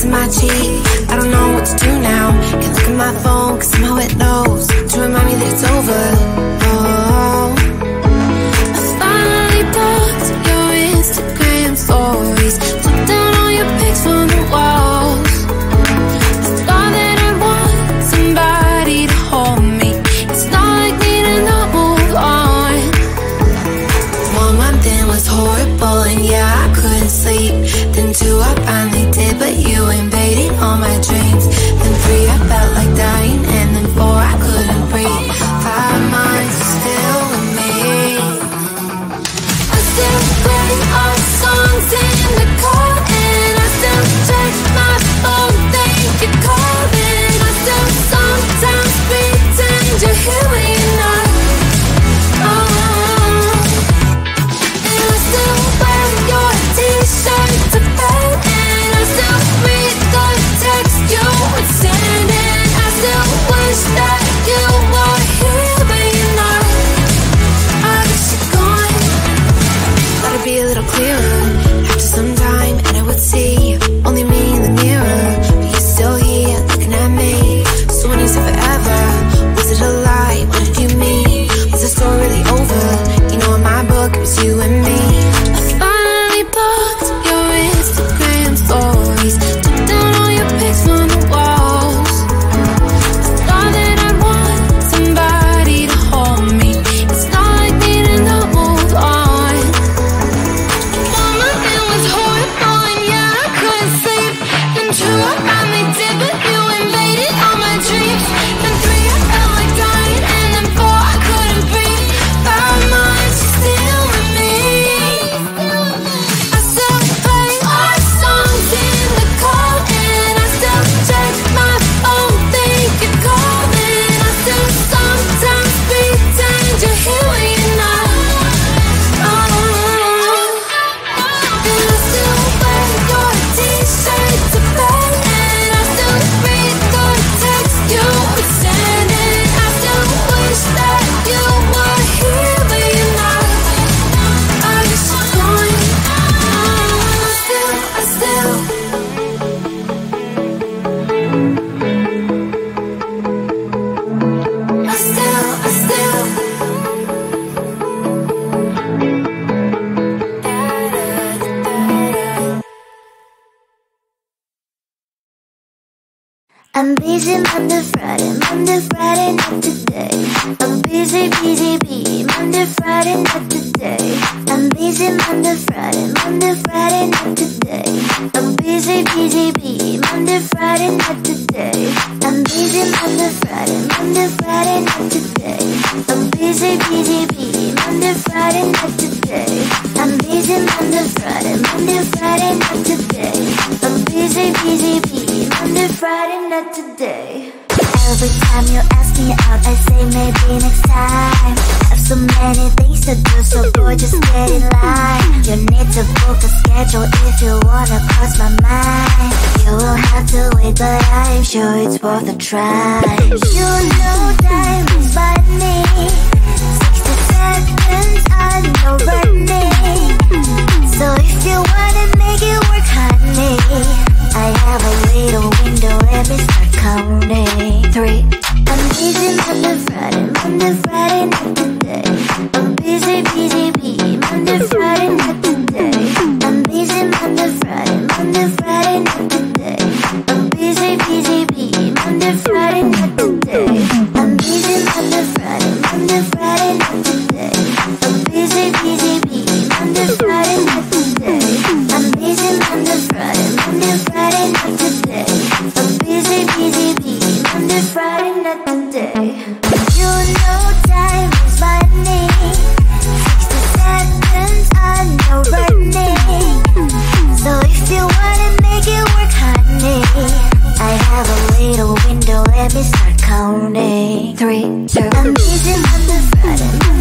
kissing my cheek. I don't know what to do now. Can't look at my phone, cause somehow it knows to remind me that it's over. Oh, I finally blocked your Instagram stories, took down all your pics from the walls. I thought that I want somebody to hold me. It's not like me to not move on. 1 month in was horrible, and yeah, I couldn't sleep. Then 2, I finally did, but you invaded all my dreams. Then 3, I felt like dying, and then 4, I couldn't breathe. 5 months still with me. I still play our songs in the car, and I still check my phone, think you're calling. I still sometimes pretend you're here when you're not. And I still wear your t-shirt to bed, and I still read the text you would send, and I still wish that you were here but you're not. I wish you're gone. Thought it'd be a little clearer after some time, and I would see only me in the mirror, but you're still here looking at me. So when you said forever, was it a lie? What did you mean? Was the story really over? You know, in my book it was you and me. I finally blocked your Instagram stories, took down all your pics from the walls. I thought that I want somebody to hold me. It's not like me to not move on. 1 month it was horrible, and yeah, I couldn't sleep. Then 2, I finally did, but you invaded all my dreams. Then 3, I felt like dying, and then 4, I couldn't breathe. 5 months still with me. I still play our songs in the car, and I still check my phone, think you're calling. I still sometimes pretend you're here when you're not. And I still wear your t-shirt to bed, and I still read the text you would send, and I still wish that you were here but you're not. I wish you're gone. I still I'm busy Monday, Friday, not today. I'm busy, Monday, Friday, not today. I'm busy Monday, Friday, not today. I'm busy, Monday, Friday, not today. I'm busy Monday, Friday, not today. I'm busy, Monday, Friday, not today. I'm busy Monday, Friday, not today. I'm busy, Monday, Friday, not today. Every time you ask me out, I say maybe next time. Have so many things to do, so boy, just get in line. You need to book a schedule if you wanna cross my mind. You will have to wait, but I'm sure it's worth a try. You know time is money. 60 seconds, I know running. So if you wanna make it work, honey, I have a little window, let me start counting. 3. I'm busy Monday, Friday, not today. I'm busy, Monday, Friday, not today. I'm busy Monday, Friday, not today. I'm busy, Monday, Friday, not today. I'm busy Monday, Friday, not today. I'm busy, Monday, Friday, not today. I'm busy Monday, Friday, not today. I'm busy, Monday, Friday, not today. You know time is money. 60 seconds, I know running. So if you wanna make it work, honey, I have a little window, let me start counting. 3, 2. I'm busy Monday, Friday, not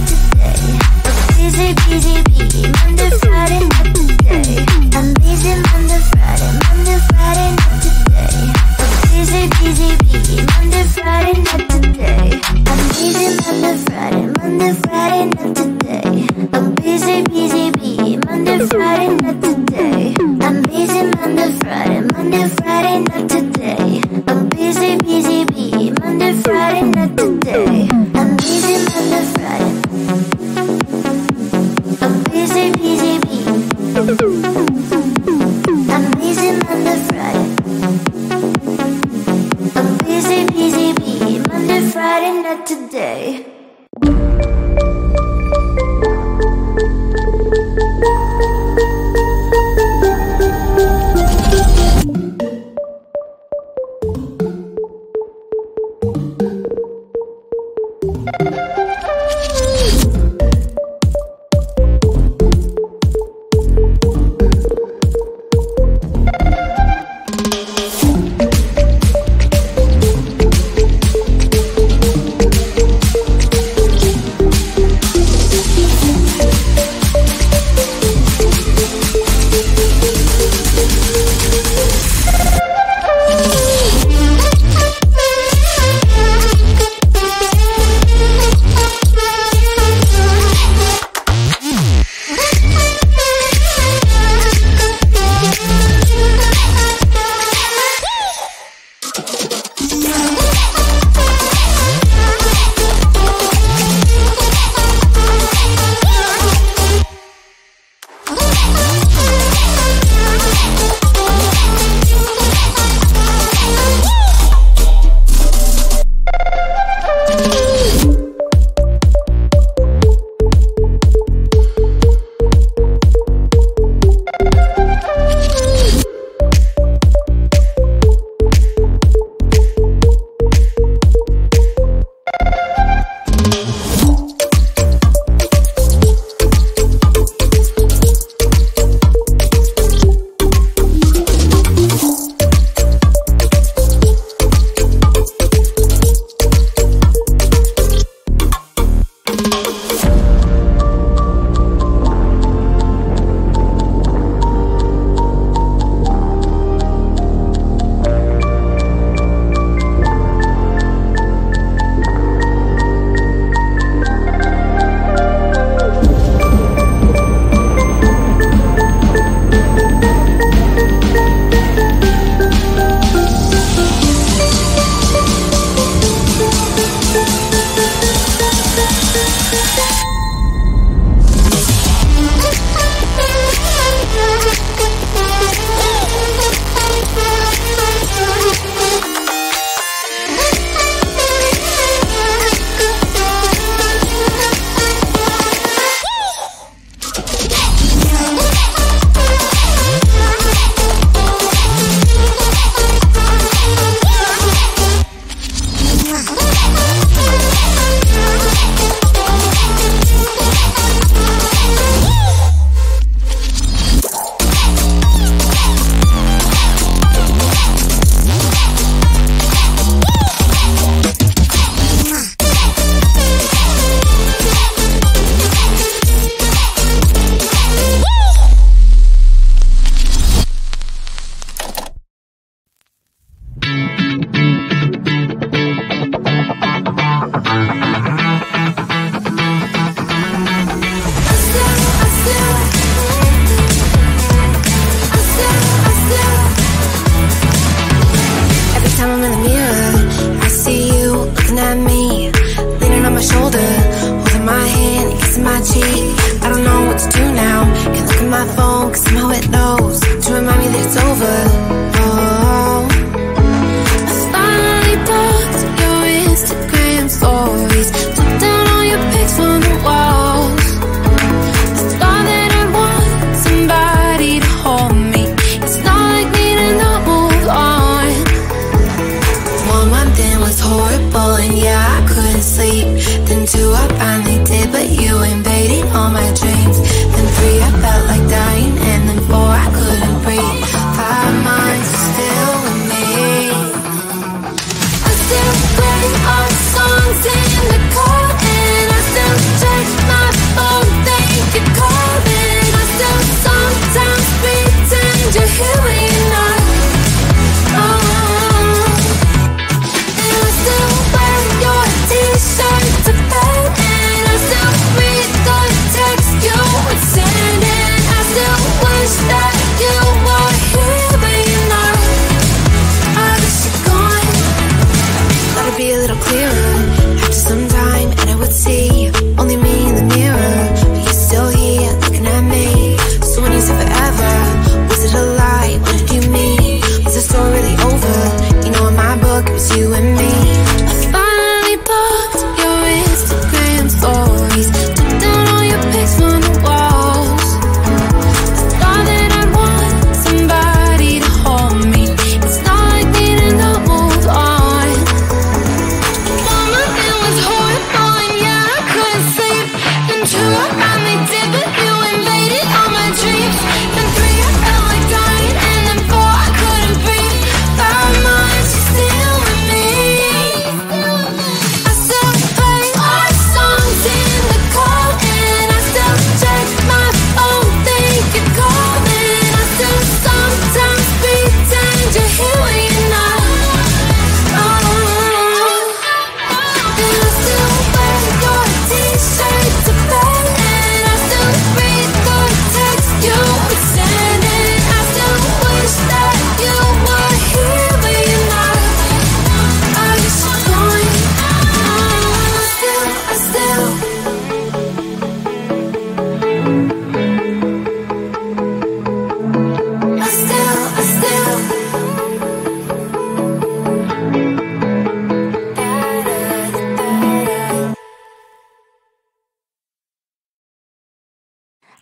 today. I'm busy, Monday, Friday, not today. I'm busy Monday, Friday, not today. I'm busy, Monday, Friday, not today. I'm busy Monday, Friday, not today. I'm busy, Monday, Friday, not today. I'm busy Monday, Friday,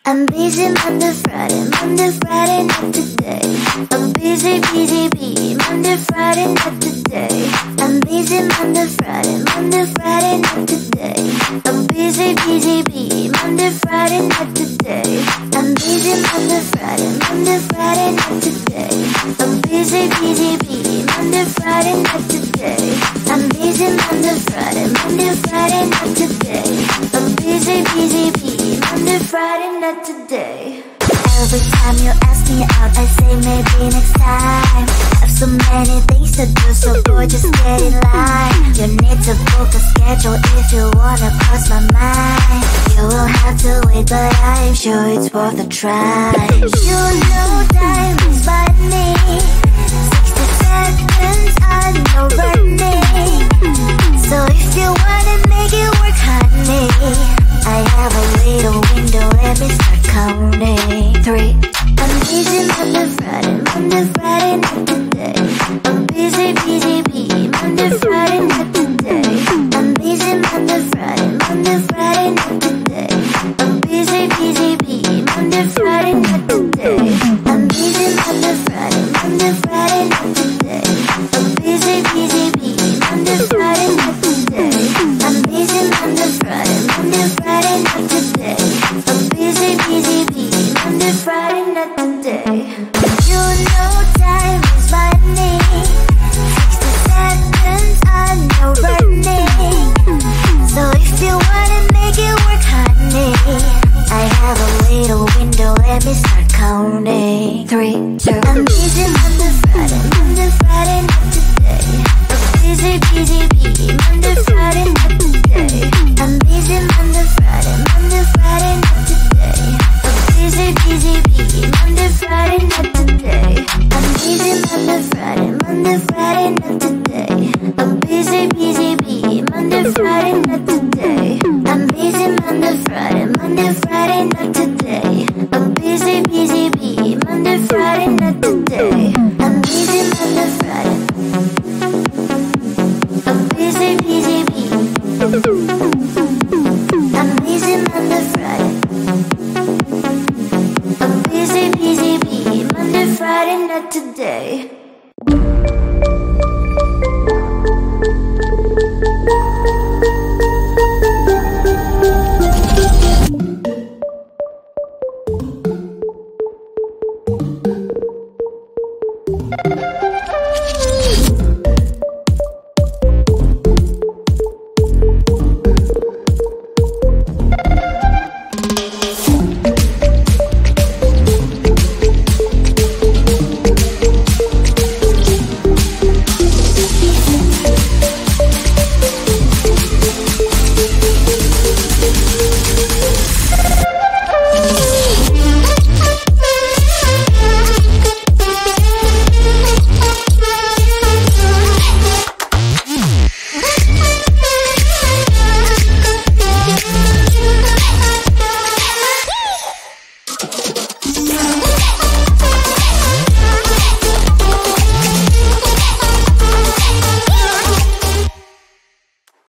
I'm busy Monday, Friday, not today. I'm busy, Monday, Friday, not today. I'm busy Monday, Friday, not today. I'm busy, Monday, Friday, not today. I'm busy Monday, Friday, not today. I'm busy, Monday, Friday, not today. I'm busy Monday, Friday, not today. I'm busy, Monday, Friday, not today. Every time you ask me out, I say maybe next time. Have so many things to do, so boy, just get in line. You need to book a schedule if you wanna cross my mind. You will have to wait, but I'm sure it's worth a try. You know time is money. 60 seconds, I know running. So if you wanna make it work, honey,